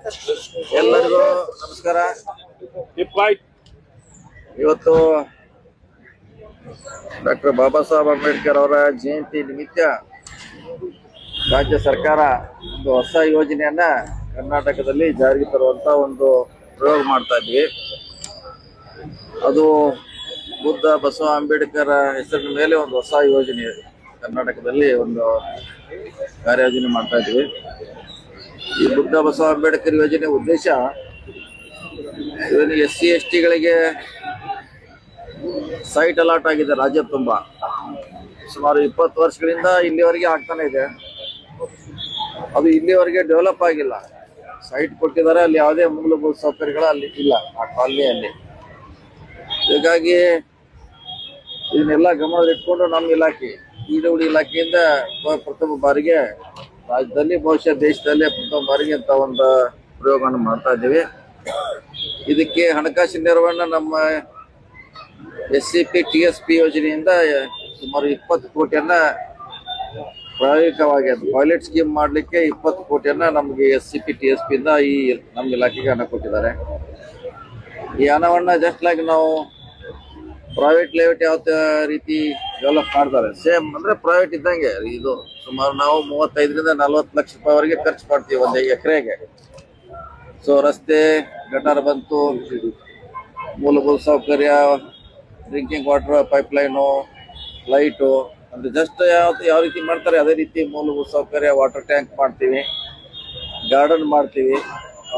ಎಲ್ಲರಿಗೂ ನಮಸ್ಕಾರ. ಇವತ್ತು ಡಾಕ್ಟರ್ ಬಾಬಾ ಸಾಹೇಬ್ ಅಂಬೇಡ್ಕರ್ ಅವರ ಜಯಂತಿ ನಿಮಿತ್ತ ರಾಜ್ಯ ಸರ್ಕಾರ ಒಂದು ಹೊಸ ಯೋಜನೆಯನ್ನ ಕರ್ನಾಟಕದಲ್ಲಿ ಜಾರಿಗೆ ತರುವಂತ ಒಂದು ಪ್ರಯೋಗ ಮಾಡ್ತಾ ಇದ್ವಿ. ಅದು ಬುದ್ಧ ಬಸವ ಅಂಬೇಡ್ಕರ್ ಹೆಸರಿನ ಮೇಲೆ ಒಂದು ಹೊಸ ಯೋಜನೆ ಕರ್ನಾಟಕದಲ್ಲಿ ಒಂದು ಕಾರ್ಯಯೋಜನೆ ಮಾಡ್ತಾ ಇದ್ವಿ. ಈ ಬುದ್ಧ ಬಸವ ಅಂಬೇಡ್ಕರ್ ಯೋಜನೆ ಉದ್ದೇಶ SC ST ಗಳಿಗೆ ಸೈಟ್ ಅಲಾಟ್ ಆಗಿದೆ ರಾಜ್ಯ ತುಂಬಾ. ಸುಮಾರು 20 ವರ್ಷಗಳಿಂದ ಇಲ್ಲಿವರೆಗೆ ಆಗ್ತಾನೆ ಇದೆ. ಅದು ಇಲ್ಲಿವರೆಗೆ ಡೆವಲಪ್ ಆಗಿಲ್ಲ. ಸೈಟ್ ಕೊಟ್ಟಿದ್ದಾರೆ, ಅಲ್ಲಿ ಯಾವುದೇ ಮೂಲಭೂತ ಸೌಕರ್ಯಗಳು ಅಲ್ಲಿ ಇಲ್ಲ ಆ ಕಾಲನಿಯಲ್ಲಿ. ಹೀಗಾಗಿ ಇದನ್ನೆಲ್ಲ ಗಮನದಲ್ಲಿಟ್ಕೊಂಡು ನಮ್ಮ ಇಲಾಖೆ ಈರುಳ್ಳಿ ಇಲಾಖೆಯಿಂದ ಪ್ರಥಮ ಬಾರಿಗೆ ರಾಜ್ಯದಲ್ಲಿ ಬಹುಶಃ ದೇಶದಲ್ಲೇ ಪ್ರಥಮ ಬಾರಿಗೆ ಅಂತ ಒಂದು ಪ್ರಯೋಗವನ್ನು ಮಾಡ್ತಾ ಇದ್ದೀವಿ. ಇದಕ್ಕೆ ಹಣಕಾಸಿನ ನೆರವನ್ನ ನಮ್ಮ SCP TSP ಯೋಜನೆಯಿಂದ ಸುಮಾರು 20 ಕೋಟಿಯನ್ನ ಪ್ರಾಯೋಗಿಕವಾಗಿ ಪೈಲಟ್ ಸ್ಕೀಮ್ ಮಾಡಲಿಕ್ಕೆ 20 ಕೋಟಿಯನ್ನ ನಮಗೆ SCP TSP ಇಂದ ಈ ನಮ್ಮ ಇಲಾಖೆಗೆ ಹಣ ಕೊಟ್ಟಿದ್ದಾರೆ. ಈ ಹಣವನ್ನ ಜಸ್ಟ್ ಲೈಕ್ ನಾವು ಪ್ರೈವೇಟ್ ಲೆವೆಟ್ ಯಾವ ರೀತಿ ಡೆವಲಪ್ ಮಾಡ್ತಾರೆ ಸೇಮ್ ಅಂದ್ರೆ ಪ್ರೈವೇಟ್ ಇದ್ದಂಗೆ ಇದು. ಸುಮಾರು ನಾವು 35 ರಿಂದ 40 ಲಕ್ಷ ರೂಪಾಯಿವರೆಗೆ ಖರ್ಚು ಮಾಡ್ತೀವಿ ಒಂದು ಎಕರೆಗೆ. ಸೊ ರಸ್ತೆ, ಗಟಾರ ಬಂತು, ಮೂಲಭೂತ ಸೌಕರ್ಯ, ಡ್ರಿಂಕಿಂಗ್ ವಾಟರ್, ಪೈಪ್ಲೈನು, ಲೈಟು, ಅಂದ್ರೆ ಜಸ್ಟ್ ಯಾವ ರೀತಿ ಮಾಡ್ತಾರೆ ಅದೇ ರೀತಿ ಮೂಲಭೂತ ಸೌಕರ್ಯ, ವಾಟರ್ ಟ್ಯಾಂಕ್ ಮಾಡ್ತೀವಿ, ಗಾರ್ಡನ್ ಮಾಡ್ತೀವಿ.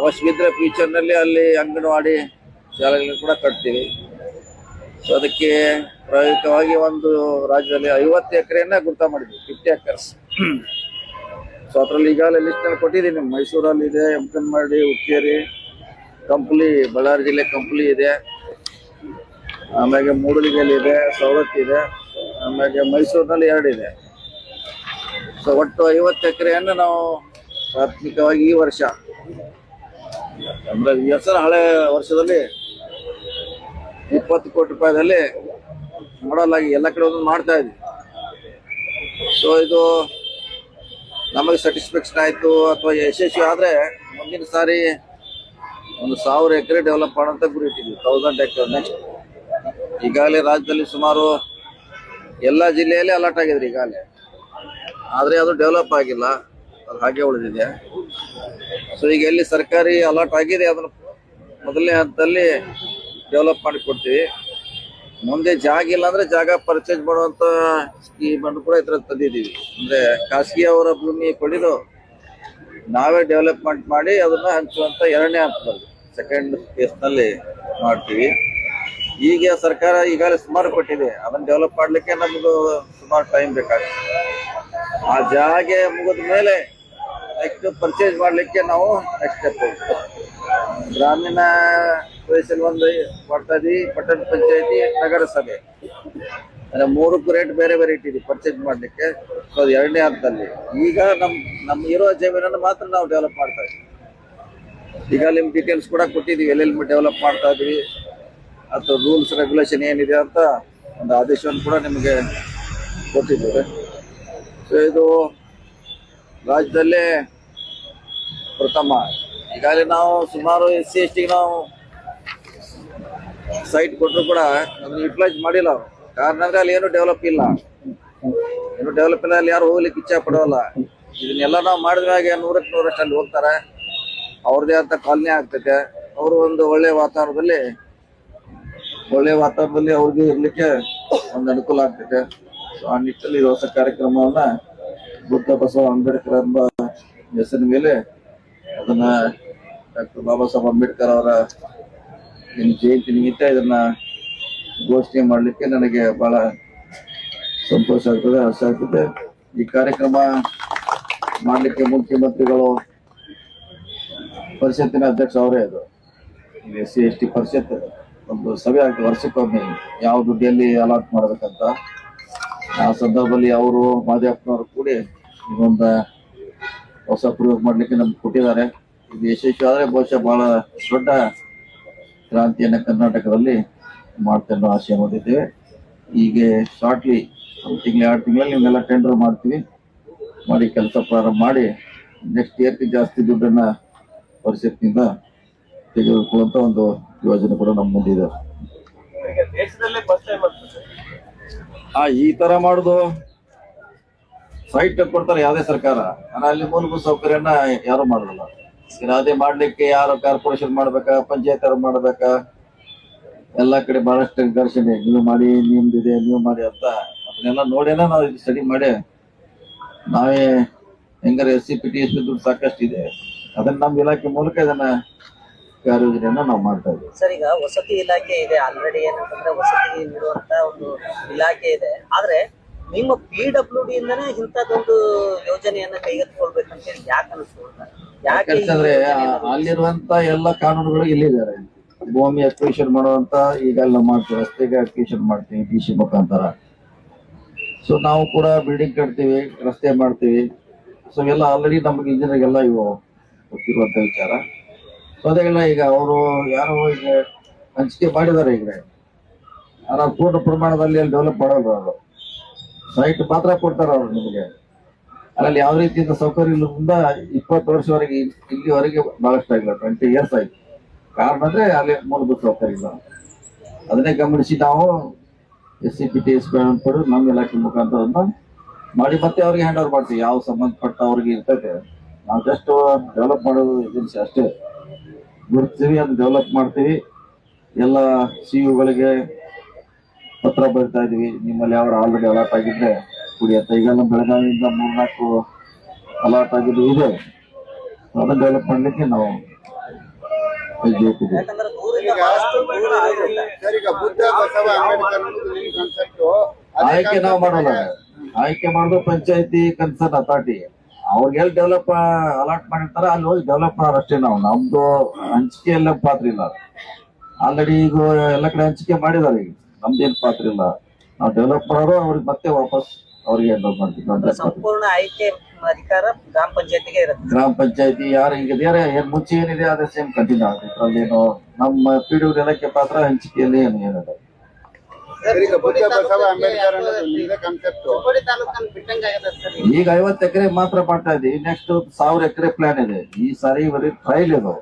ಅವಶ್ಯವಿದ್ರೆ ಫ್ಯೂಚರ್ನಲ್ಲಿ ಅಲ್ಲಿ ಅಂಗನವಾಡಿ ಶಾಲೆಗಳನ್ನು ಕೂಡ ಕಟ್ತೀವಿ. ಸೊ ಅದಕ್ಕೆ ಪ್ರಾಯೋಗಿಕವಾಗಿ ಒಂದು ರಾಜ್ಯದಲ್ಲಿ 50 ಎಕರೆಯನ್ನ ಗುರ್ತ ಮಾಡಿದ್ವಿ, 50 acres. ಸೊ ಅದರಲ್ಲಿ ಈಗಾಗಲೇ ಲಿಸ್ಟ್ ನಲ್ಲಿ ಕೊಟ್ಟಿದ್ದೀನಿ. ಮೈಸೂರಲ್ಲಿ ಇದೆ, ಎಮ್ಕನ್ಮಡಿ, ಹುಕ್ಕೇರಿ, ಕಂಪ್ಲಿ, ಬಳ್ಳಾರಿ ಜಿಲ್ಲೆ ಕಂಪ್ಲಿ ಇದೆ, ಆಮೇಲೆ ಮೂಡಲಗಿಯಲ್ಲಿ ಇದೆ, ಸವದತ್ತಿ ಇದೆ, ಆಮೇಲೆ ಮೈಸೂರಿನಲ್ಲಿ 2 ಇದೆ. ಸೊ ಒಟ್ಟು 50 ಎಕರೆಯನ್ನು ನಾವು ಪ್ರಾಥಮಿಕವಾಗಿ ಈ ವರ್ಷ ಅಂದ್ರೆ ಈ ಹೆಸರು ಹಳೆ ವರ್ಷದಲ್ಲಿ 20 ಕೋಟಿ ರೂಪಾಯಿದಲ್ಲಿ ಮಾಡಲ್ ಆಗಿ ಎಲ್ಲ ಕಡೆ ಒಂದು ಮಾಡ್ತಾ ಇದ್ವಿ. ಸೊ ಇದು ನಮಗೆ ಸ್ಯಾಟಿಸ್ಫ್ಯಾಕ್ಷನ್ ಆಯ್ತು ಅಥವಾ ಯಶಸ್ವಿ ಆದ್ರೆ ಮುಂದಿನ ಸಾರಿ ಒಂದು 1000 ಎಕರೆ ಡೆವಲಪ್ ಮಾಡೋಂತ ಗುರಿ ಇಟ್ಟಿದ್ವಿ. 1000 ಎಕರೆ ನೆಕ್ಸ್ಟ್. ಈಗಾಗಲೇ ರಾಜ್ಯದಲ್ಲಿ ಸುಮಾರು ಎಲ್ಲ ಜಿಲ್ಲೆಯಲ್ಲಿ ಅಲರ್ಟ್ ಆಗಿದ್ರಿ ಈಗಾಗಲೇ, ಆದ್ರೆ ಅದು ಡೆವಲಪ್ ಆಗಿಲ್ಲ, ಅದು ಹಾಗೆ ಉಳಿದಿದೆ. ಸೊ ಈಗ ಎಲ್ಲಿ ಸರ್ಕಾರಿ ಅಲರ್ಟ್ ಆಗಿದೆ ಅದನ್ನು ಮೊದಲನೇ ಹಂತದಲ್ಲಿ ಡೆವಲಪ್ ಮಾಡಿ ಕೊಡ್ತೀವಿ. ಮುಂದೆ ಜಾಗ ಇಲ್ಲ ಅಂದ್ರೆ ಜಾಗ ಪರ್ಚೇಸ್ ಮಾಡುವಂತ ಸ್ಕೀಮ್ ಅನ್ನು ಕೂಡ ಇತರ ತಂದಿದ್ದೀವಿ. ಅಂದ್ರೆ ಖಾಸಗಿ ಅವರ ಭೂಮಿ ಪಡೆದು ನಾವೇ ಡೆವಲಪ್ಮೆಂಟ್ ಮಾಡಿ ಅದನ್ನ ಹಂಚುವಂತ 2ನೇ ಹಂತದಲ್ಲಿ ಸೆಕೆಂಡ್ ಫೇಸ್ ನಲ್ಲಿ ಮಾಡ್ತೀವಿ. ಈಗ ಸರ್ಕಾರ ಈಗಾಗಲೇ ಸುಮಾರು ಕೊಟ್ಟಿದೆ, ಅದನ್ನ ಡೆವಲಪ್ ಮಾಡ್ಲಿಕ್ಕೆ ನಮ್ದು ಸುಮಾರು ಟೈಮ್ ಬೇಕಾಗುತ್ತೆ. ಆ ಜಾಗೆ ಮುಗಿದ ಮೇಲೆ ನೆಕ್ಸ್ಟ್ ಪರ್ಚೇಸ್ ಮಾಡ್ಲಿಕ್ಕೆ ನಾವು ನೆಕ್ಸ್ಟ್ ಸ್ಟೆಪ್ ಗ್ರಾಮೀಣ ಪ್ರದೇಶದಲ್ಲಿ ಒಂದು ಮಾಡ್ತಾ ಇದೀವಿ, ಪಟ್ಟಣ ಪಂಚಾಯತಿ, ನಗರಸಭೆ, ಅಂದ್ರೆ 3ಕ್ಕೂ ರೇಟ್ ಬೇರೆ ಬೇರೆ ಇಟ್ಟಿದ್ವಿ ಪರ್ಚೇಸ್ ಮಾಡ್ಲಿಕ್ಕೆ. ಸೊ ಅದು 2ನೇ ಹಂತದಲ್ಲಿ. ಈಗ ನಮ್ಮ ಇರೋ ಜಮೀನನ್ನು ಮಾತ್ರ ನಾವು ಡೆವಲಪ್ ಮಾಡ್ತಾ ಇದ್ವಿ. ಈಗ ನಿಮ್ ಡೀಟೇಲ್ಸ್ ಕೂಡ ಕೊಟ್ಟಿದೀವಿ, ಎಲ್ಲೆಲ್ಲಿ ಡೆವಲಪ್ ಮಾಡ್ತಾ ಇದೀವಿ ಅಥವಾ ರೂಲ್ಸ್ ರೆಗ್ಯುಲೇಷನ್ ಏನಿದೆ ಅಂತ ಒಂದು ಆದೇಶವನ್ನು ಕೂಡ ನಿಮಗೆ ಕೊಟ್ಟಿದ್ದೇವೆ. ಸೊ ಇದು ರಾಜ್ಯದಲ್ಲೇ ಪ್ರಥಮ. ಈಗಾಗಲೇ ನಾವು ಸುಮಾರು SC ST ನಾವು ಸೈಟ್ ಕೊಟ್ಟರು ಕೂಡ ಅದನ್ನ ಯುಟಿಲೈಸ್ ಮಾಡಿಲ್ಲ ಅವರು. ಕಾರಣ ಅಂದ್ರೆ ಅಲ್ಲಿ ಏನು ಡೆವಲಪ್ ಇಲ್ಲ, ಅಲ್ಲಿ ಯಾರು ಹೋಗ್ಲಿಕ್ಕೆ ಇಚ್ಛೆ ಪಡೋಲ್ಲ. ಇದನ್ನೆಲ್ಲ ನಾವು ಮಾಡಿದ್ಮ್ಯಾಗ 100ಕ್ಕೆ 100 ಅಲ್ಲಿ ಹೋಗ್ತಾರೆ. ಅವ್ರದೇ ಅಂತ ಕಾಲನಿ ಆಗ್ತೈತೆ. ಅವರು ಒಂದು ಒಳ್ಳೆ ವಾತಾವರಣದಲ್ಲಿ ಅವ್ರಿಗೆ ಇರ್ಲಿಕ್ಕೆ ಒಂದು ಅನುಕೂಲ ಆಗ್ತೈತೆ. ಸೊ ಆ ನಿಟ್ಟಿನಲ್ಲಿ ಹೊಸ ಕಾರ್ಯಕ್ರಮವನ್ನ ಬುದ್ಧ ಬಸವ ಅಂಬೇಡ್ಕರ್ ಎಂಬ ಹೆಸರಿನ ಮೇಲೆ ಅದನ್ನ ಡಾಕ್ಟರ್ ಬಾಬಾ ಸಾಹೇಬ್ ಅಂಬೇಡ್ಕರ್ ಅವರ ಜಯಂತಿ ನಿಮಿತ್ತ ಇದನ್ನ ಘೋಷಣೆ ಮಾಡ್ಲಿಕ್ಕೆ ನನಗೆ ಬಹಳ ಸಂತೋಷ ಆಗ್ತದೆ, ಆಸೆ ಆಗ್ತದೆ. ಈ ಕಾರ್ಯಕ್ರಮ ಮಾಡ್ಲಿಕ್ಕೆ ಮುಖ್ಯಮಂತ್ರಿಗಳು, ಪರಿಷತ್ತಿನ ಅಧ್ಯಕ್ಷ ಅವರೇ. ಅದು SC ST ಪರಿಷತ್ ಒಂದು ಸಭೆ ಆಗ್ತದೆ ವರ್ಷಕ್ಕೊಮ್ಮೆ, ಯಾವ ದುಡ್ಡಿಯಲ್ಲಿ ಅಲಾಟ್ ಮಾಡ್ಬೇಕಂತ. ಆ ಸಂದರ್ಭದಲ್ಲಿ ಅವರು ಮಾದೇವಪ್ಪನವರು ಕೂಡಿ ಇದೊಂದು ಹೊಸ ಪ್ರಯೋಗ ಮಾಡ್ಲಿಕ್ಕೆ ನಮ್ಗೆ ಕೊಟ್ಟಿದ್ದಾರೆ. ಇದು ಯಶಸ್ವಿ ಆದ್ರೆ ಬಹುಶಃ ಬಹಳ ದೊಡ್ಡ ಕ್ರಾಂತಿಯನ್ನ ಕರ್ನಾಟಕದಲ್ಲಿ ಮಾಡ್ತಾ ಅನ್ನೋ ಆಶಯ ಹೊಂದಿದ್ದೇವೆ. ಈಗ ಶಾರ್ಟ್ಲಿ 1 ತಿಂಗಳು 2 ತಿಂಗಳಲ್ಲಿ ನಿಮ್ಗೆಲ್ಲ ಟೆಂಡರ್ ಮಾಡ್ತೀವಿ, ಮಾಡಿ ಕೆಲಸ ಪ್ರಾರಂಭ ಮಾಡಿ ನೆಕ್ಸ್ಟ್ ಇಯರ್ಗೆ ಜಾಸ್ತಿ ದುಡ್ಡನ್ನ ಪರಿಷತ್ನಿಂದ ತೆಗೆದುಕೊಳ್ಳುವಂತ ಒಂದು ಯೋಜನೆ ಕೂಡ ನಮ್ಮ ಮುಂದಿದೆ. ಈ ತರ ಮಾಡುದು ಸೈಟ್ ಕೊಡ್ತಾರೆ ಯಾವುದೇ ಸರ್ಕಾರ, ಅಲ್ಲಿ ಮೂಲಭೂತ ಸೌಕರ್ಯನ ಯಾರು ಮಾಡೋದಿಲ್ಲ. ಅದೇ ಮಾಡ್ಲಿಕ್ಕೆ ಯಾರು ಕಾರ್ಪೊರೇಷನ್ ಮಾಡ್ಬೇಕಾ, ಪಂಚಾಯತ್ ಅವ್ರು ಮಾಡ್ಬೇಕಾ, ಎಲ್ಲಾ ಕಡೆ ಬಹಳಷ್ಟು ಘರ್ಷಣೆ, ನೀವು ಮಾಡಿ ನಿಮ್ದಿದೆ ನೀವು ಮಾಡಿ ಅಂತ ಅದನ್ನೆಲ್ಲ ನೋಡೇನ ನಾವು ಇದು ಸ್ಟಡಿ ಮಾಡಿ ನಾವೇ ಹೆಂಗಾರೆ SCPTS ದುಡ್ಡು ಸಾಕಷ್ಟು ಇದೆ, ಅದನ್ನ ನಮ್ಮ ಇಲಾಖೆ ಮೂಲಕ ಇದನ್ನ ಕಾರ್ಯಯೋಜನೆಯನ್ನ ನಾವು ಮಾಡ್ತಾ ಇದ್ದೀವಿ. ಸರ್, ಈಗ ವಸತಿ ಇಲಾಖೆ ಇದೆ, ಆಲ್ರೆಡಿ ಏನಂತಂದ್ರೆ ವಸತಿ ನೀಡುವಂತ ಒಂದು ಇಲಾಖೆ ಇದೆ. ಆದ್ರೆ ನಿಮ್ಮ PWD ಇಂದಾನೆ ಇಂಥದ್ದೊಂದು ಯೋಜನೆಯನ್ನ ಕೈಗೆತ್ತಿಕೊಳ್ಬೇಕಂತ ಹೇಳಿ ಯಾಕೆ ಅನಿಸ್ಕೊಳ್ತಾರೆ? ಯಾಕಂದ್ರೆ ಅಲ್ಲಿರುವಂತ ಎಲ್ಲ ಕಾನೂನುಗಳು ಇಲ್ಲಿದ್ದಾರೆ. ಭೂಮಿ ಅಕ್ವಿಷನ್ ಮಾಡುವಂತ ಈಗೆಲ್ಲ ಮಾಡ್ತೀವಿ, ರಸ್ತೆಗೆ ಅಕ್ವಿಷನ್ ಮಾಡ್ತೀವಿ DC ಮುಖಾಂತರ. ಸೊ ನಾವು ಕೂಡ ಬಿಲ್ಡಿಂಗ್ ಕಟ್ತೀವಿ, ರಸ್ತೆ ಮಾಡ್ತೀವಿ. ಸೊ ಎಲ್ಲ ಆಲ್ರೆಡಿ ನಮ್ಗೆ ಇಂಜಿನಿಯರ್ಗೆಲ್ಲ ಇವು ಗೊತ್ತಿರುವಂತ ವಿಚಾರ. ಸೊ ಅದೆಲ್ಲ ಈಗ ಅವರು ಯಾರೋ ಈಗ ಹಂಚಿಕೆ ಮಾಡಿದ್ದಾರೆ. ಈಗ ಪೂರ್ಣ ಪ್ರಮಾಣದಲ್ಲಿ ಅಲ್ಲಿ ಡೆವಲಪ್ ಮಾಡೋದು, ಅವರು ಸೈಟ್ ಮಾತ್ರ ಕೊಡ್ತಾರೆ ಅವರು ನಿಮಗೆ. ಅದ್ರಲ್ಲಿ ಯಾವ ರೀತಿಯಿಂದ ಸೌಕರ್ಯ ಇಲ್ಲದಿಂದ 20 ವರ್ಷವರೆಗೆ ಇಲ್ಲಿವರೆಗೆ ಬಹಳಷ್ಟು ಆಗಿಲ್ಲ, 20 years ಆಯ್ತು. ಕಾರಣ ಅಂದ್ರೆ ಅಲ್ಲಿ ಮೂಲಭೂತ ಸೌಕರ್ಯ ಇಲ್ಲ. ಅದನ್ನೇ ಗಮನಿಸಿ ನಾವು SCPTS ಪಡೆದು ನಮ್ಮ ಇಲಾಖೆ ಮುಖಾಂತರ ಮಾಡಿ ಮತ್ತೆ ಅವ್ರಿಗೆ ಹ್ಯಾಂಡ್ ಓವರ್ ಮಾಡ್ತೀವಿ. ಯಾವ ಸಂಬಂಧಪಟ್ಟ ಅವ್ರಿಗೆ ಇರ್ತೈತೆ, ನಾವು ಜಸ್ಟ್ ಡೆವಲಪ್ ಮಾಡೋದು ಏಜೆನ್ಸಿ ಅಷ್ಟೇ ಗುರುತಿಸ್ತೀವಿ, ಅದನ್ನ ಡೆವಲಪ್ ಮಾಡ್ತೀವಿ. ಎಲ್ಲ CU ಪತ್ರ ಬರಿತಾ ಇದೀವಿ, ನಿಮ್ಮಲ್ಲಿ ಯಾವ ಆಲ್ರೆಡಿ ಅಲಾಟ್ ಆಗಿದ್ರೆ ಕುಡಿಯತ್ತ. ಈಗ ನಮ್ಮ ಬೆಳಗಾವಿಯಿಂದ 3-4 ಅಲಾಟ್ ಆಗಿದ್ದು ಇದೆ, ಅದನ್ನ ಡೆವಲಪ್ ಮಾಡ್ಲಿಕ್ಕೆ ನಾವು ಆಯ್ಕೆ ನಾವು ಮಾಡೋಲ್ಲ. ಆಯ್ಕೆ ಮಾಡೋದು ಪಂಚಾಯತಿ ಕನ್ಸರ್ನ್ ಅಥಾರಿಟಿ. ಅವ್ರಿಗೆ ಎಲ್ಲಿ ಡೆವಲಪ್ ಅಲಾಟ್ ಮಾಡಿರ್ತಾರ ಅಲ್ಲಿ ಹೋಗಿ ಡೆವಲಪ್ ಮಾಡೋರು ಅಷ್ಟೇ. ನಾವು ನಮ್ದು ಹಂಚಿಕೆ ಎಲ್ಲ ಪಾತ್ರ ಇಲ್ಲ. ಆಲ್ರೆಡಿ ಈಗ ಎಲ್ಲ ಕಡೆ ಹಂಚಿಕೆ ಮಾಡಿದಾರೆ, ಈಗ ನಮ್ದೇನ್ ಪಾತ್ರ ಇಲ್ಲ. ನಾವು ಡೆವಲಪ್ ಮಾಡೋರು ಅವ್ರಿಗೆ ಮತ್ತೆ ವಾಪಸ್ ಅವ್ರಿಗೆ ಮಾಡ್ತೀವಿ. ಸಂಪೂರ್ಣ ಆಯ್ಕೆ ಅಧಿಕಾರ ಗ್ರಾಮ ಪಂಚಾಯತಿಗೆ ಇರುತ್ತೆ. ಗ್ರಾಮ ಪಂಚಾಯತಿ ಯಾರು ಹಿಂಗಿದ್ದಾರೆ, ಏನ್ ಮುಂಚೆ ಏನಿದೆ ಅದೇ ಸೇಮ್ ಕಂಟಿನ್ಯೂ ಆಗುತ್ತೆ. ಇದ್ರಲ್ಲೇನು ನಮ್ಮ PWD ಇಲಾಖೆ ಪಾತ್ರ ಹಂಚಿಕೆಯಲ್ಲಿ ಏನಿದೆ. ಈಗ 50 ಎಕರೆ ಮಾತ್ರ ಮಾಡ್ತಾ ಇದೀವಿ. ನೆಕ್ಸ್ಟ್ 1000 ಎಕರೆ ಪ್ಲಾನ್ ಇದೆ. ಈ ಸಾರಿ ಬರೀ ಟ್ರಯಲ್ ಇದು,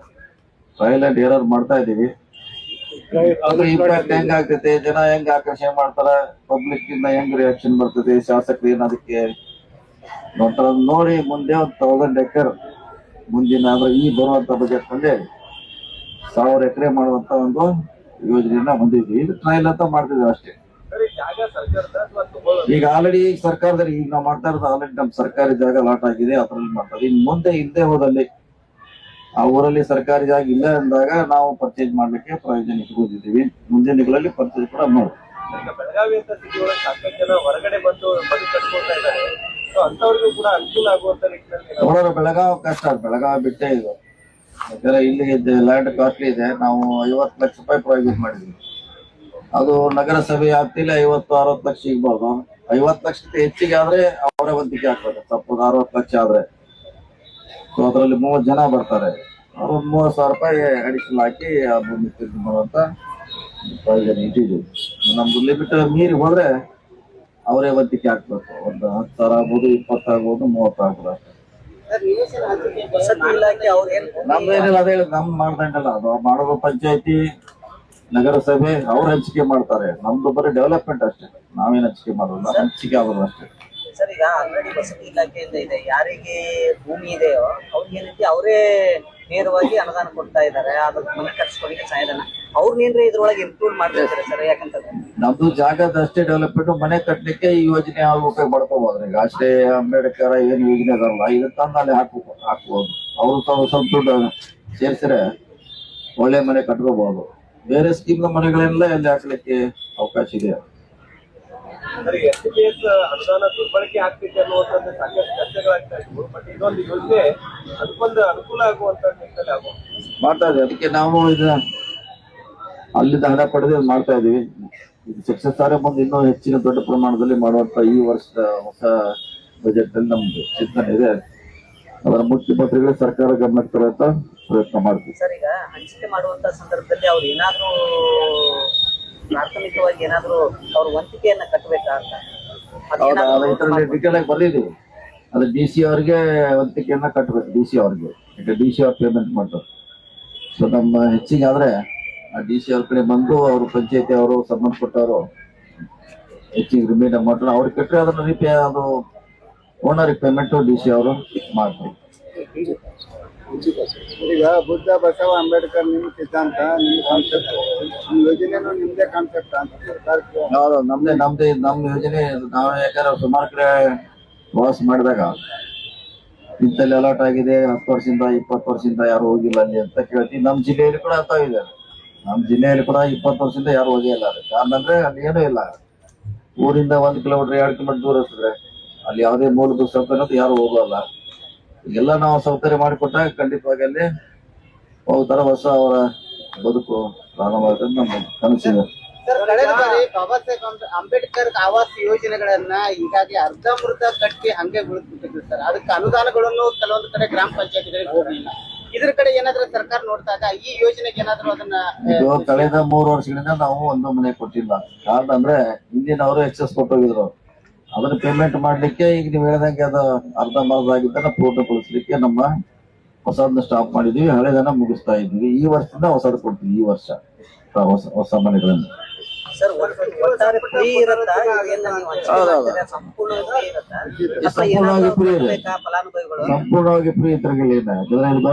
ಟ್ರಯಲ್ ಅಂಡ್ ಎರರ್ ಮಾಡ್ತಾ ಇದೀವಿ. ಅದು ಇಂಪ್ಯಾಕ್ಟ್ ಹೆಂಗ್ ಆಗ್ತೈತೆ, ಜನ ಹೆಂಗ್ ಆಕರ್ಷಣೆ ಮಾಡ್ತಾರ, ಪಬ್ಲಿಕ್ ಇಂದ ಹೆಂಗ್ ರಿಯಾಕ್ಷನ್ ಬರ್ತದೆ, ಶಾಸಕರು ಏನ್ ಅದಕ್ಕೆ ನೋಡ್ತಾರ ನೋಡಿ. ಮುಂದೆ 1000 ಎಕರೆ ಮುಂದಿನ ಅಂದ್ರೆ ಈ ಬರುವಂತ ಬಜೆಟ್ ನಲ್ಲಿ 1000 ಎಕರೆ ಮಾಡುವಂತ ಒಂದು ಯೋಜನೆಯನ್ನ ಹೊಂದಿದ್ವಿ. ಇದು ಟ್ರಯಲ್ ಅಂತ ಮಾಡ್ತಿದ್ವಿ ಅಷ್ಟೇ. ಈಗ ಆಲ್ರೆಡಿ ಸರ್ಕಾರದಲ್ಲಿ ಈಗ ನಾವು ಮಾಡ್ತಾ ಇರೋದು ಆಲ್ರೆಡಿ ನಮ್ ಸರ್ಕಾರಿ ಜಾಗ ಲಾಟ್ ಆಗಿದೆ, ಅದ್ರಲ್ಲಿ ಮಾಡ್ತಾರೆ. ಇನ್ ಮುಂದೆ ಹಿಂದೆ ಹೋದಲ್ಲಿ ಆ ಊರಲ್ಲಿ ಸರ್ಕಾರಿ ಜಾಗ ಇಲ್ಲ ಅಂದಾಗ ನಾವು ಪರ್ಚೇಸ್ ಮಾಡ್ಲಿಕ್ಕೆ ಪ್ರಯೋಜನ ಇಟ್ಕೊಂಡಿದ್ದೀವಿ. ಮುಂದಿನ ದಿನಗಳಲ್ಲಿ ಪರ್ಚೇಸ್ ಕೂಡ ಮಾಡ್ತೀವಿ. ಬೆಳಗಾವಿ ಅಂತ ಸಿಟಿ ಒಳಗೆ ಸಾಕಷ್ಟು ಜನ ಹೊರಗಡೆ ಬಂದು ಮನೆ ಕಟ್ಕೊಳ್ತಾ ಇದ್ದಾರೆ. ಅಂತವ್ರಿಗೂ ಕೂಡ ಅನುಕೂಲ ಆಗುವಂತ ನಿಟ್ಟಿನಲ್ಲಿ ನೋಡೋರು ಬೆಳಗಾವಿ ಕಷ್ಟ, ಬೆಳಗಾವಿ ಬಿಟ್ಟೆ ಇದು. ಯಾಕಂದ್ರೆ ಇಲ್ಲಿ ಲ್ಯಾಂಡ್ ಕಾಸ್ಟ್ಲಿ ಇದೆ. ನಾವು 50 ಲಕ್ಷ ರೂಪಾಯಿ ಪ್ರೊವೈಡ್ ಮಾಡಿದ್ವಿ. ಅದು ನಗರಸಭೆ ಆಗ್ತಿಲ್ಲ 50-60 ಲಕ್ಷ ಸಿಗ್ಬೋದು. 50 ಲಕ್ಷಕ್ಕೆ ಹೆಚ್ಚಿಗೆ ಆದ್ರೆ ಅವರೇ ವಂತಿಕೆ ಆಗ್ತದೆ. ತಪ್ಪು 60 ಲಕ್ಷ ಆದ್ರೆ ಸೊ ಅದರಲ್ಲಿ 30 ಜನ ಬರ್ತಾರೆ. ಅವ್ರು 30,000 ರೂಪಾಯಿ ಅಡಿಷನಲ್ ಹಾಕಿ ಆ ಭೂಮಿ ಖರೀದಿ ಮಾಡುವಂತ ಪ್ರಯೋಜನ ಇಟ್ಟಿದ್ವಿ. ನಮ್ದು ಲಿಮಿಟ್ ಮೀರಿ ಹೋದ್ರೆ ಅವರೇ ವಂತಿಕೆ ಹಾಕ್ಬೇಕು. ಒಂದು 10,000 ಆಗ್ಬೋದು, 20 ಆಗ್ಬೋದು, 30 ಆಗ್ಬೋದು ಅಷ್ಟೇ. ನಮ್ದೇನಿಲ್ಲ, ಅದೇ ನಮ್ ಮಾಡ್ದಂಡಲ್ಲ. ಅದು ಮಾಡೋದು ಪಂಚಾಯತಿ ನಗರಸಭೆ ಅವ್ರು ಹಂಚಿಕೆ ಮಾಡ್ತಾರೆ. ನಮ್ದು ಬರೀ ಡೆವಲಪ್ಮೆಂಟ್ ಅಷ್ಟೇ, ನಾವೇನ್ ಹಂಚಿಕೆ ಮಾಡೋಲ್ಲ, ಹಂಚಿಕೆ ಆಗೋದು ಅಷ್ಟೇ. ಸರ್, ಈಗ ಆಲ್ರೆಡಿ ವಸತಿ ಇಲಾಖೆಯಿಂದ ಇದೆ, ಯಾರಿಗೆ ಭೂಮಿ ಇದೆಯೋ ಅವ್ರಿಗೆ ಏನೈತಿ ಅವರೇ ನೇರವಾಗಿ ಅನುದಾನ ಕೊಡ್ತಾ ಇದ್ದಾರೆ. ಅದಕ್ಕೆ ಮನೆ ಕಟ್ಸ್ಕೊಳ್ಳಿಕ್ಕೆ ಸಹಾಯಧನ ಅವ್ರನ್ನೇನ್ರಿ ಇದ್ರೊಳಗೆ ಇನ್ಕ್ಲೂಡ್ ಮಾಡ್ತಾ ಇದ್ದಾರೆ ಸರ್? ಯಾಕಂತಂದ್ರೆ ನಮ್ದು ಜಾಗದ ಅಷ್ಟೇ ಡೆವಲಪ್ಮೆಂಟ್, ಮನೆ ಕಟ್ಟಲಿಕ್ಕೆ ಈ ಯೋಜನೆ ಉಪಯೋಗ ಮಾಡ್ಕೋಬಹುದು. ಈಗ ಅಷ್ಟೇ ಅಂಬೇಡ್ಕರ್ ಏನ್ ಯೋಜನೆ ಅದಲ್ಲ, ಇದನ್ನ ತಂದು ಅಲ್ಲಿ ಹಾಕ್ಬೋದು. ಅವರು ಸ್ವಲ್ಪ ದುಡ್ಡು ಸೇರಿಸಿದ್ರೆ ಒಳ್ಳೆ ಮನೆ ಕಟ್ಕೋಬಹುದು. ಬೇರೆ ಸ್ಕೀಮ್ ಮನೆಗಳೆಲ್ಲ ಎಲ್ಲಿ ಹಾಕ್ಲಿಕ್ಕೆ ಅವಕಾಶ ಇದೆ. SCPS ಅನುದಾನ ದುರ್ಬಳಕೆ ಆಗ್ತಿದೆ ಅನ್ನುವಂಥದ್ದು ಸಾಕಷ್ಟು ಚರ್ಚೆಗಳಾಗ್ತಾ ಇದ್ವು. ಬಟ್ ಇದೊಂದು ಯೋಜನೆ ಅದಕ್ಕೊಂದು ಅನುಕೂಲ ಆಗುವಂತ ನಿಟ್ಟಿನಲ್ಲಿ ಮಾಡ್ತಾ ಇದ್ದೀವಿ. ಅದಕ್ಕೆ ನಾವು ಇದು ಅಲ್ಲಿಂದ ಹಣ ಪಡೆದು ಮಾಡ್ತಾ ಇದೀವಿ. ಇದು ಸಕ್ಸಸ್ ಆದ್ರೆ ಮುಂದೆ ಇನ್ನೂ ಹೆಚ್ಚಿನ ದೊಡ್ಡ ಪ್ರಮಾಣದಲ್ಲಿ ಮಾಡುವಂತ ಈ ವರ್ಷದ ಹೊಸ ಬಜೆಟ್ ಅಲ್ಲಿ ನಮ್ದು ಚಿಂತನೆ ಇದೆ. ಅದರ ಮುಖ್ಯಮಂತ್ರಿಗಳು ಸರ್ಕಾರ ಗಮನಕ್ಕೆ ತರುವಂತ ಪ್ರಯತ್ನ ಮಾಡ್ತೀವಿ. ಸರ್, ಈಗ ಹಂಚಿಕೆ ಮಾಡುವಂತ ಸಂದರ್ಭದಲ್ಲಿ ಅವ್ರು ಏನಾದ್ರೂ ಪ್ರಾಥಮಿಕವಾಗಿ ಏನಾದ್ರು ಅವ್ರ ವಂತಿಕೆಯನ್ನ ಕಟ್ಟಬೇಕಾ ಅಂತ ಇದರಲ್ಲಿ ಡಿಟೇಲ್ ಆಗಿ ಬರ್ದಿದ್ದೀವಿ. ಅದು DC ಅವ್ರಿಗೆ ವಂತಿಕೆಯನ್ನ ಕಟ್ಟಬೇಕು. DC ಅವ್ರಿಗೆ, DC ಅವ್ರು ಪೇಮೆಂಟ್ ಮಾಡ್ತಾರೆ. ಸೊ ನಮ್ಮ ಹೆಚ್ಚಿಗೆ ಆದ್ರೆ ಡಿ ಸಿ ಅವ್ರ ಕಡೆ ಬಂದು ಅವರು ಪಂಚಾಯತಿ ಅವರು ಸಂಬಂಧಪಟ್ಟವರು ಹೆಚ್ಚಿಗೆ ರಿಮೈನ್ ಅಮೌಂಟ್ ಅವ್ರಿಗೆ ಕಟ್ಟರೆ ಅದನ್ನ ಅದು ಓನರಿಗೆ ಪೇಮೆಂಟ್ ಡಿ ಸಿ ಅವರು ಮಾಡ್ತಾರೆ. ಈಗ ಬುದ್ಧ ಬಸವ ಅಂಬೇಡ್ಕರ್ ನಿಮ್ಮ ಸಿದ್ಧಾಂತ ನಿಮ್ಮ ಕಾನ್ಸೆಪ್ಟ್ ನಿಮ್ಮ ಯೋಜನೆನೂ ನಿಮ್ದೇ ಕಾನ್ಸೆಪ್ಟ್ ಅಂತ ಸರ್ಕಾರಕ್ಕೆ ನಮ್ಮ ಯೋಜನೆ ನಾವು ಯಾಕಂದ್ರೆ ಸುಮಾರು ಕಡೆ ವಾಸ ಮಾಡಿದಾಗ ಇಂತಲ್ಲಿ ಅಲಾಟ್ ಆಗಿದೆ 10 ವರ್ಷದಿಂದ 20 ವರ್ಷದಿಂದ ಯಾರು ಹೋಗಿಲ್ಲ ಅಲ್ಲಿ ಅಂತ ಕೇಳ್ತೀವಿ. ನಮ್ಮ ಜಿಲ್ಲೆಯಲ್ಲಿ ಕೂಡ ಅಂತ ಇದೆ. ನಮ್ಮ ಜಿಲ್ಲೆಯಲ್ಲಿ ಕೂಡ 20 ವರ್ಷದಿಂದ ಯಾರು ಹೋಗಿಲ್ಲ. ಕಾರಣ ಅಂದ್ರೆ ಅಲ್ಲಿ ಏನೂ ಇಲ್ಲ. ಊರಿಂದ 1 ಕಿಲೋಮೀಟರ್ 2 ಕಿಲೋಮೀಟರ್ ದೂರ ಇರ್ತದೆ. ಅಲ್ಲಿ ಯಾವುದೇ ಮೂಲಭೂತ ಸೌಕರ್ಯ ಯಾರು ಹೋಗಲ್ಲ. ಎಲ್ಲ ನಾವು ಸೌಕರ್ಯ ಮಾಡಿಕೊಟ್ಟಾಗ ಖಂಡಿತವಾಗಿ ಅಲ್ಲಿ ಹೋಗ್ತಾರ. ಹೊಸ ಅವರ ಬದುಕು ಪ್ರಾರಂಭ ನಮ್ಮ ಕನಸಿದೆ. ಸರ್, ಕಳೆದ ಬಾರಿ ಬಾಬಾ ಸಾಹೇಬ್ ಅಂಬೇಡ್ಕರ್ ಆವಾಸ್ ಯೋಜನೆಗಳನ್ನ ಈಗಾಗಲೇ ಅರ್ಧಂಬರ್ಧ ಕಟ್ಟಿ ಹಂಗೆ ಉಳಿದ್ಬಿಟ್ಟಿದ್ರು ಸರ್. ಅದಕ್ಕೆ ಅನುದಾನಗಳನ್ನು ಕೆಲವೊಂದು ಕಡೆ ಗ್ರಾಮ ಪಂಚಾಯತಿಗಳಿಗೆ ಹೋಗ್ಲಿಲ್ಲ. ಇದ್ರ ಕಡೆ ಏನಾದ್ರೂ ಸರ್ಕಾರ ನೋಡಿದಾಗ ಈ ಯೋಜನೆಗೆ ಏನಾದ್ರೂ ಅದನ್ನ ಇದು ಕಳೆದ 3 ವರ್ಷಗಳಿಂದ ನಾವು ಒಂದು ಮನೆ ಕೊಟ್ಟಿಲ್ಲ. ಕಾರಣ ಅಂದ್ರೆ ಹಿಂದಿನವರು ಎಕ್ಸೆಸ್ ಕೊಟ್ಟೋಗಿದ್ರು. ಅದನ್ನ ಪೇಮೆಂಟ್ ಮಾಡ್ಲಿಕ್ಕೆ ಈಗ ನೀವು ಹೇಳ್ದಂಗೆ ಅದು ಅರ್ಧಂಬರ್ಧ ಆಗಿದ್ದನ್ನ ಪೂರ್ಣಗೊಳಿಸ್ಲಿಕ್ಕೆ ನಮ್ಮ ಹೊಸದನ್ನ ಸ್ಟಾಪ್ ಮಾಡಿದೀವಿ. ಹಳೆದನ್ನ ಮುಗಿಸ್ತಾ ಇದ್ವಿ. ಈ ವರ್ಷದಿಂದ ಹೊಸದು ಕೊಡ್ತೀವಿ. ಈ ವರ್ಷ ಹೊಸ ಮನೆಗಳನ್ನ ಸರ್, ಒಟ್ಟಾರೆ ಫ್ರೀ ಇರುತ್ತಾ? ಸಂಪೂರ್ಣವಾಗಿ ಸಂಪೂರ್ಣವಾಗಿ ಫ್ರೀ ಇದೆ. ಫಲಾನುಭವಿಗಳು ಸಂಪೂರ್ಣವಾಗಿ ಫ್ರೀ ಇದ್ರಾಗಿಲ್ಲ. ಯಾಕಂದ್ರೆ ಇದು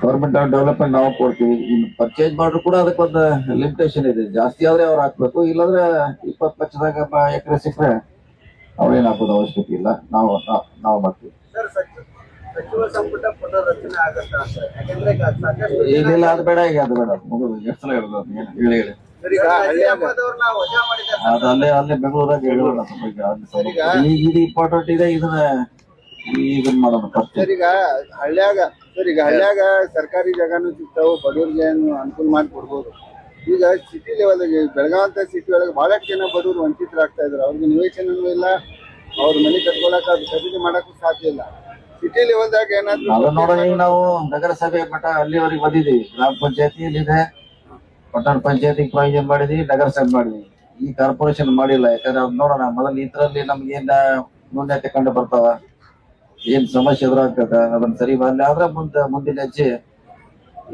ಗೌರ್ಮೆಂಟ್ ಲ್ಯಾಂಡ್ ಡೆವಲಪ್ಮೆಂಟ್ ನಾವು ಕೊಡ್ತೀವಿ. ಇನ್ನು ಪರ್ಚೇಸ್ ಮಾಡ್ರು ಕೂಡ ಅದಕ್ಕೊಂದು ಲಿಮಿಟೇಷನ್ ಇದೆ. ಜಾಸ್ತಿ ಆದ್ರೆ ಅವ್ರು ಹಾಕ್ಬೇಕು. ಇಲ್ಲಾಂದ್ರೆ 20 ಲಕ್ಷದಾಗ ಎಕರೆ ಸಿಕ್ಕರೆ ಅವ್ರೇನ್ ಹಾಕೋದು ಅವಶ್ಯಕತೆ ಇಲ್ಲ. ನಾವು ಮಾಡ್ತೀವಿ. ಸಚಿವ ಸಂಪುಟ ಪುನರ್ರಚನೆ ಆಗತ್ತ ಅಂತ. ಯಾಕಂದ್ರೆ ಈಗ ಸಾಕಷ್ಟು ಏನಿಲ್ಲ, ಅದು ಬೇಡ. ಈಗ ಅದು ಬೇಡ. ಮುಗಿದು ಎಷ್ಟು ಸಲ ಹೇಳಿ ಸರ್, ಈಗ ಹಳ್ಳಿಯಾಗದವ್ರನ್ನ ವಜಾ ಮಾಡಿದ್ದಾರೆ. ಅದು ಅಲ್ಲೇ ಬೆಂಗಳೂರಾಗ ಹೇಳೋಣ. ಈಗ ಇಂಪಾರ್ಟೆಂಟ್ ಇದೆ. ಇದನ್ನ ಮಾಡೋಣ ಫಸ್ಟ್. ಸರ್, ಈಗ ಹಳ್ಳಿಯಾಗ ಸರ್ಕಾರಿ ಜಾಗನೂ ಸಿಗ್ತಾವು. ಬಡವ್ರಿಗೆ ಅನುಕೂಲ ಮಾಡಿ ಕೊಡ್ಬೋದು. ಈಗ ಸಿಟಿ ಲೆವೆಲ್ಗೆ ಬೆಳಗಾವಿ ಅಂತ ಸಿಟಿ ಒಳಗೆ ಬಹಳಷ್ಟು ಜನ ಬಡವರು ವಂಚಿತರಾಗ್ತಾ ಇದಾರೆ. ಅವ್ರಿಗೆ ನಿವೇಶನೂ ಇಲ್ಲ. ಅವ್ರ ಮನೆ ಕಟ್ಕೊಳಕ ಅದು ಖರೀದಿ ಮಾಡಕ್ಕೂ ಸಾಧ್ಯ ಇಲ್ಲ. ಸಿಟಿ ಲೆವೆಲ್ದಾಗ ಏನಾದ್ರು ಅದನ್ನ ನೋಡೋಣ. ಈಗ ನಾವು ನಗರಸಭೆ ಮಟ್ಟ ಅಲ್ಲಿವರೆಗೆ ಬಂದಿದ್ದೀವಿ. ಗ್ರಾಮ ಪಂಚಾಯತಿ ಇದೆ, ಪಟ್ಟಣ ಪಂಚಾಯತಿ ಪ್ರಾವಿಷನ್ ಮಾಡಿದೀವಿ, ನಗರಸಭೆ ಮಾಡಿದೀವಿ. ಈ ಕಾರ್ಪೊರೇಷನ್ ಮಾಡಿಲ್ಲ. ಯಾಕಂದ್ರೆ ಅದ್ ನೋಡೋಣ ಮೊದಲು ಇದ್ರಲ್ಲಿ ನಮ್ಗೆ ಏನ್ ನ್ಯೂನ್ಯತೆ ಕಂಡು ಬರ್ತಾವ, ಏನ್ ಸಮಸ್ಯೆ ಎದುರಾಗ್ತದ, ಅದನ್ನ ಸರಿ ಮಾಡಲಿ ಆದ್ರೆ ಮುಂದಿನ ಹೆಜ್ಜೆ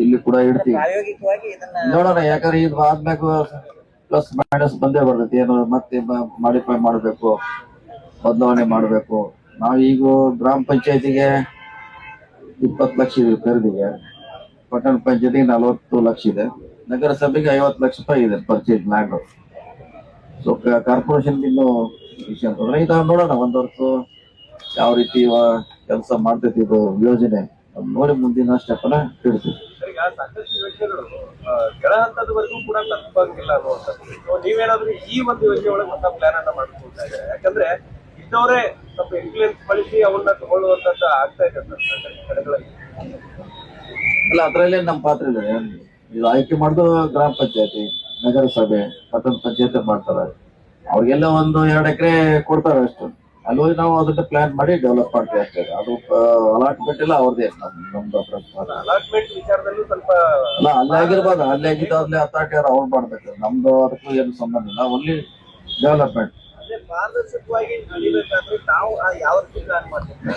ಇಲ್ಲಿ ಕೂಡ ಇಡ್ತೀವಿ. ಪ್ರಾಯೋಗಿಕವಾಗಿ ಇದನ್ನ ನೋಡೋಣ. ಯಾಕಂದ್ರೆ ಇದು ಆದ್ಮ್ಯಾಗ ಪ್ಲಸ್ ಮೈನಸ್ ಬಂದೇ ಬರ್ತೈತಿ. ಏನು ಮತ್ತೆ ಮಾಡಿಫೈ ಮಾಡ್ಬೇಕು, ಬದಲಾವಣೆ ಮಾಡ್ಬೇಕು. ನಾವೀಗ ಗ್ರಾಮ ಪಂಚಾಯತಿಗೆ 20 ಲಕ್ಷ ಇದೆ ಖರೀದಿಗೆ, ಪಟ್ಟಣ ಪಂಚಾಯತಿಗೆ 40 ಲಕ್ಷ ಇದೆ, ನಗರಸಭೆಗೆ 50 ಲಕ್ಷ ರೂಪಾಯಿ ಇದೆ ಪರ್ಚೇಸ್ ಲ್ಯಾಂಡ್. ಸೊ ಕಾರ್ಪೊರೇಷನ್ ಇನ್ನು ವಿಷಯ ಅಂತಂದ್ರೆ ಇದು ನೋಡೋಣ. 1 ವರ್ಷ ಯಾವ ರೀತಿ ಕೆಲಸ ಮಾಡ್ತೈತಿ ಇದು ಯೋಜನೆ ನೋಡಿ ಮುಂದಿನ ಸ್ಟೆಪ್ ಅನ್ನ ಇಡ್ತೀವಿ. ಈಗ ಸಾಕಷ್ಟು ಯೋಜನೆಗಳು ಕೆಳ ಹಂತದವರೆಗೂ ಕೂಡ ತಲುಪಂಗಿಲ್ಲ ಅನ್ನುವಂಥದ್ದು. ನೀವೇನಾದ್ರೂ ಈ ಒಂದು ಯೋಜನೆ ಒಳಗೆ ಹೊಸ ಪ್ಲಾನ್ ಅನ್ನ ಮಾಡ್ಕೊಳ್ತಾ ಇದ್ದಾರೆ? ಯಾಕಂದ್ರೆ ಇದ್ದವರೇ ಸ್ವಲ್ಪ ಇನ್ಫ್ಲೂಯೆನ್ಸ್ ಬಳಸಿ ಅವನ್ನ ತಗೊಳ್ಳುವಂತದ್ದು ಆಗ್ತಾ ಇದೆ ಸರ್ ಕಡೆಗಳಲ್ಲಿ. ಅಲ್ಲ, ಅದ್ರಲ್ಲೇ ನಮ್ಮ ಪಾತ್ರ ಇದೆ. ಇದು ಆಯ್ಕೆ ಮಾಡುದು ಗ್ರಾಮ ಪಂಚಾಯತಿ, ನಗರಸಭೆ, ಪಟ್ಟಣ ಪಂಚಾಯತಿ ಮಾಡ್ತಾರೆ. ಅವ್ರಿಗೆಲ್ಲ 1-2 ಎಕರೆ ಕೊಡ್ತಾರೆ ಅಷ್ಟು. ಅಲ್ಲಿ ಹೋಗಿ ನಾವು ಅದನ್ನ ಪ್ಲಾನ್ ಮಾಡಿ ಡೆವಲಪ್ ಮಾಡ್ತೀವಿ ಅಷ್ಟೇ. ಅದು ಅಲಾಟ್ಮೆಂಟ್ ಎಲ್ಲ ಅವ್ರದೇ. ನಮ್ದು ಅಲಾಟ್ಮೆಂಟ್ ವಿಚಾರದಲ್ಲೂ ಸ್ವಲ್ಪ ಅಲ್ಲ, ಅಲ್ಲೇ ಆಗಿರ್ಬೋದು. ಅಲ್ಲೇ ಆಗಿದ್ದಾಗಲೇ ಅಥಾರಿಟಿ ಅವ್ರು ಮಾಡ್ಬೇಕು. ನಮ್ದು ಅದಕ್ಕೂ ಏನು ಸಂಬಂಧ ಇಲ್ಲ. Only development. ಪಾರದರ್ಶಕವಾಗಿ ನಡಿಬೇಕಾದ್ರೆ ನಾವು ಯಾವ ರೀತಿ ಪ್ಲಾನ್ ಮಾಡ್ತೀವಿ?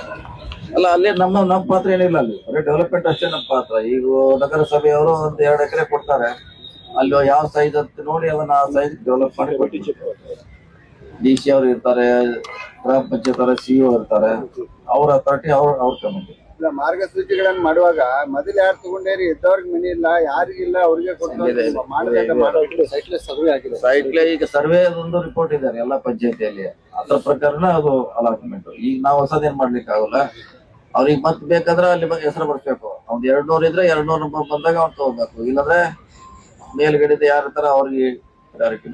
ಅಲ್ಲ, ಅಲ್ಲಿ ನಮ್ಮ ಪಾತ್ರ ಏನಿಲ್ಲ. ಅಲ್ಲಿ ಬರೀ ಡೆವಲಪ್ಮೆಂಟ್ ಅಷ್ಟೇ ನಮ್ಮ ಪಾತ್ರ. ಈಗ ನಗರಸಭೆಯವರು 1-2 ಎಕರೆ ಕೊಡ್ತಾರೆ. ಅಲ್ಲಿ ಯಾವ ಸೈಜ್ ಅಂತ ನೋಡಿ ಅದನ್ನ ಆ ಸೈಜ್ ಡೆವಲಪ್ ಮಾಡಿ ಕೊಟ್ಟಿದ್ದೀವಿ. ಡಿ ಸಿ ಅವ್ರು ಇರ್ತಾರೆ, ಗ್ರಾಮ ಪಂಚಾಯತ್ ಅವರ ಸಿಇಒ ಇರ್ತಾರೆ. ಅವ್ರ ಅಥಾರಿಟಿ ಅವ್ರ ಕಮಿಟಿ. ಇಲ್ಲ, ಮಾರ್ಗಸೂಚಿಗಳನ್ನ ಮಾಡುವಾಗ ಮೊದಲು ಯಾರು ತಗೊಂಡೇರಿ ಇದ್ದವ್ರಿಗೆ ಮನೆ ಇಲ್ಲ, ಯಾರಿಗಿಲ್ಲ ಅವ್ರಿಗೆ ಸೈಟ್ಲೆ ಈಗ ಸರ್ವೆ ಒಂದು ರಿಪೋರ್ಟ್ ಇದೆ ಎಲ್ಲ ಪಂಚಾಯತಿಯಲ್ಲಿ. ಅದ್ರ ಪ್ರಕಾರನ ಅದು ಅಲಾಟ್ಮೆಂಟ್. ಈಗ ನಾವು ಹೊಸದೇನ್ ಮಾಡ್ಲಿಕ್ಕೆ ಆಗಲ್ಲ. ಅವ್ರಿಗೆ ಮತ್ ಬೇಕಾದ್ರೆ ಅಲ್ಲಿ ಹೆಸರು ಬರ್ಸ್ಬೇಕು. ಅವ್ನ್ 200 ಇದ್ರೆ 200 ನಂಬರ್ ಬಂದಾಗ ಅವ್ನು ತಗೋಬೇಕು. ಇಲ್ಲಾಂದ್ರೆ ಮೇಲ್ಗಡೆ ಯಾರ ತರ ಅವ್ರಿಗೆ ಡೈರೆಕ್ಟ್